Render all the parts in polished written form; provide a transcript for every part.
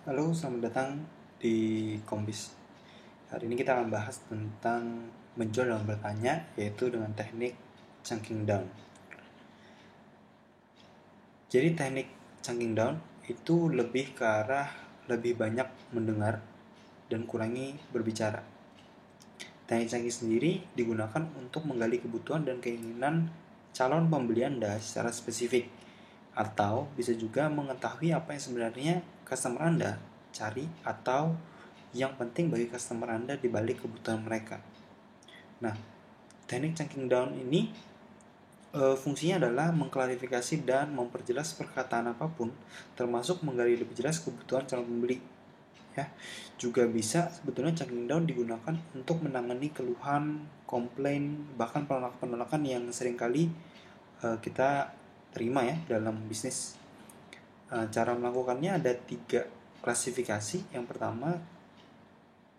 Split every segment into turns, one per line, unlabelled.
Halo, selamat datang di Kombis. Hari ini kita akan bahas tentang menjual dan bertanya, yaitu dengan teknik chunking down. Jadi teknik chunking down itu lebih ke arah lebih banyak mendengar dan kurangi berbicara. Teknik chunking sendiri digunakan untuk menggali kebutuhan dan keinginan calon pembeli Anda secara spesifik, atau bisa juga mengetahui apa yang sebenarnya customer Anda cari atau yang penting bagi customer Anda di balik kebutuhan mereka. Nah, teknik chunking down ini fungsinya adalah mengklarifikasi dan memperjelas perkataan apapun, termasuk menggali lebih jelas kebutuhan calon pembeli. Ya, juga bisa sebetulnya chunking down digunakan untuk menangani keluhan, komplain, bahkan penolakan-penolakan yang seringkali kita terima ya dalam bisnis. Cara melakukannya ada 3 klasifikasi. Yang pertama,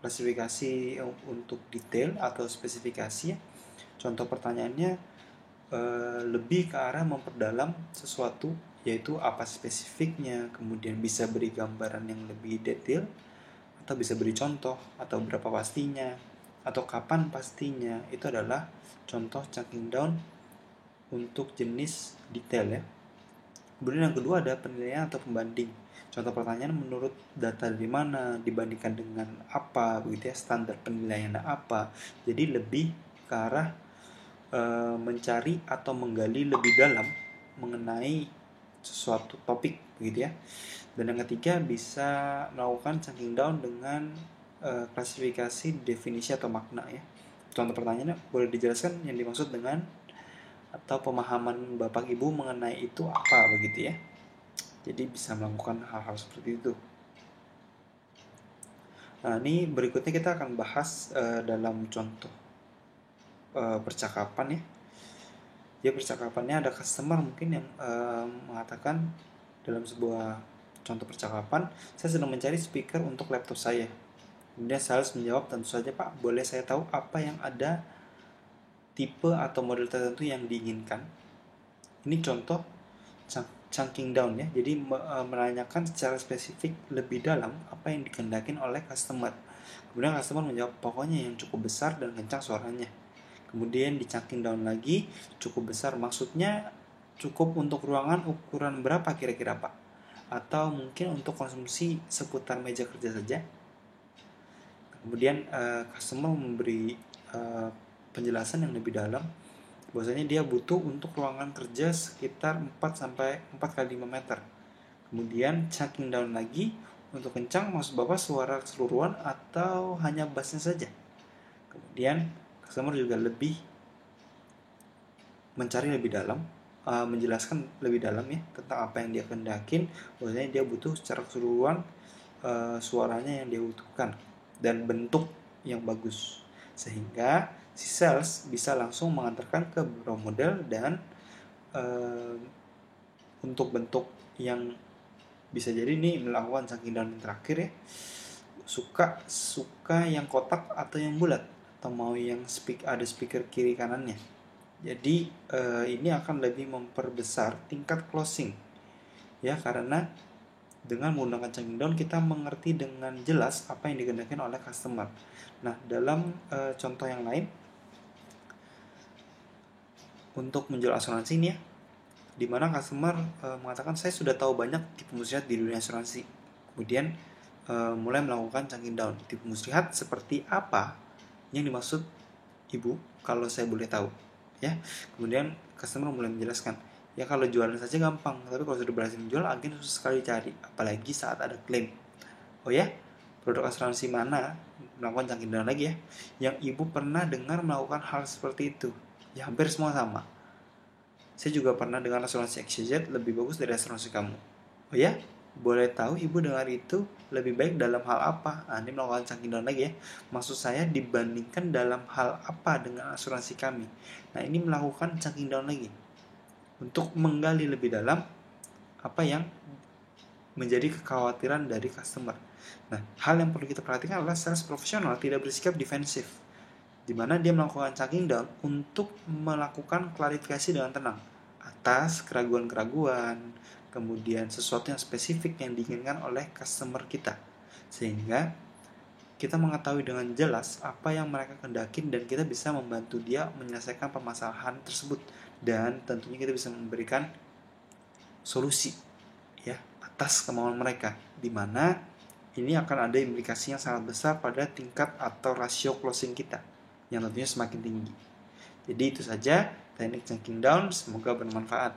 klasifikasi untuk detail atau spesifikasi. Contoh pertanyaannya lebih ke arah memperdalam sesuatu, yaitu apa spesifiknya, kemudian bisa beri gambaran yang lebih detail, atau bisa beri contoh, atau berapa pastinya, atau kapan pastinya. Itu adalah contoh chunking down untuk jenis detail ya. Kemudian yang kedua ada penilaian atau pembanding. Contoh pertanyaan menurut data dari mana, dibandingkan dengan apa, begitu ya, standar penilaiannya apa. Jadi lebih ke arah mencari atau menggali lebih dalam mengenai suatu topik, begitu ya. Dan yang ketiga bisa melakukan chunking down dengan klasifikasi definisi atau makna ya. Contoh pertanyaannya boleh dijelaskan yang dimaksud dengan atau pemahaman Bapak Ibu mengenai itu apa, begitu ya. Jadi bisa melakukan hal-hal seperti itu. Nah, ini berikutnya kita akan bahas dalam contoh percakapan ya. Jadi percakapannya ada customer mungkin yang mengatakan dalam sebuah contoh percakapan, saya sedang mencari speaker untuk laptop saya. Kemudian sales menjawab, tentu saja Pak, boleh saya tahu apa yang ada tipe atau model tertentu yang diinginkan. Ini contoh chunking down ya. Jadi menanyakan secara spesifik lebih dalam apa yang dikehendakin oleh customer. Kemudian customer menjawab, pokoknya yang cukup besar dan kencang suaranya. Kemudian di chunking down lagi, cukup besar maksudnya cukup untuk ruangan ukuran berapa kira-kira Pak? Atau mungkin untuk konsumsi seputar meja kerja saja. Kemudian customer memberi penjelasan yang lebih dalam, bahwasanya dia butuh untuk ruangan kerja sekitar 4 kali 5 meter. Kemudian chunking down lagi, untuk kencang maksud Bapak suara keseluruhan atau hanya bassnya saja. Kemudian customer juga lebih mencari lebih dalam, menjelaskan lebih dalam ya tentang apa yang dia kehendakin, bahwasanya dia butuh secara keseluruhan suaranya yang dia butuhkan dan bentuk yang bagus, sehingga si sales bisa langsung mengantarkan ke beberapa model. Dan untuk bentuk yang bisa jadi ini melakukan chunking down yang terakhir ya, suka yang kotak atau yang bulat, atau mau yang ada speaker kiri kanannya. Jadi ini akan lebih memperbesar tingkat closing ya, karena dengan menggunakan chunking down kita mengerti dengan jelas apa yang dikehendaki oleh customer. Nah, dalam contoh yang lain untuk menjual asuransi ini ya, di mana customer mengatakan saya sudah tahu banyak tipe muslihat di dunia asuransi. Kemudian mulai melakukan chunking down. Tipe muslihat seperti apa yang dimaksud Ibu, kalau saya boleh tahu ya. Kemudian customer mulai menjelaskan, ya kalau jualan saja gampang, tapi kalau sudah berhasil menjual agen susah sekali cari, apalagi saat ada klaim. Oh ya, produk asuransi mana, melakukan chunking down lagi ya, yang Ibu pernah dengar melakukan hal seperti itu? Ya hampir semua sama. Saya juga pernah dengar asuransi XYZ lebih bagus dari asuransi kamu. Oh ya, boleh tahu Ibu dengar itu lebih baik dalam hal apa? Nah, ini melakukan chunking down lagi ya. Maksud saya dibandingkan dalam hal apa dengan asuransi kami. Nah, ini melakukan chunking down lagi untuk menggali lebih dalam apa yang menjadi kekhawatiran dari customer. Nah, hal yang perlu kita perhatikan adalah sales profesional tidak bersikap defensif, di mana dia melakukan chunking down untuk melakukan klarifikasi dengan tenang atas keraguan-keraguan, kemudian sesuatu yang spesifik yang diinginkan oleh customer kita, sehingga kita mengetahui dengan jelas apa yang mereka kehendaki dan kita bisa membantu dia menyelesaikan permasalahan tersebut, dan tentunya kita bisa memberikan solusi ya atas kemauan mereka, di mana ini akan ada implikasi yang sangat besar pada tingkat atau rasio closing kita yang tentunya semakin tinggi. Jadi itu saja teknik chunking down, semoga bermanfaat.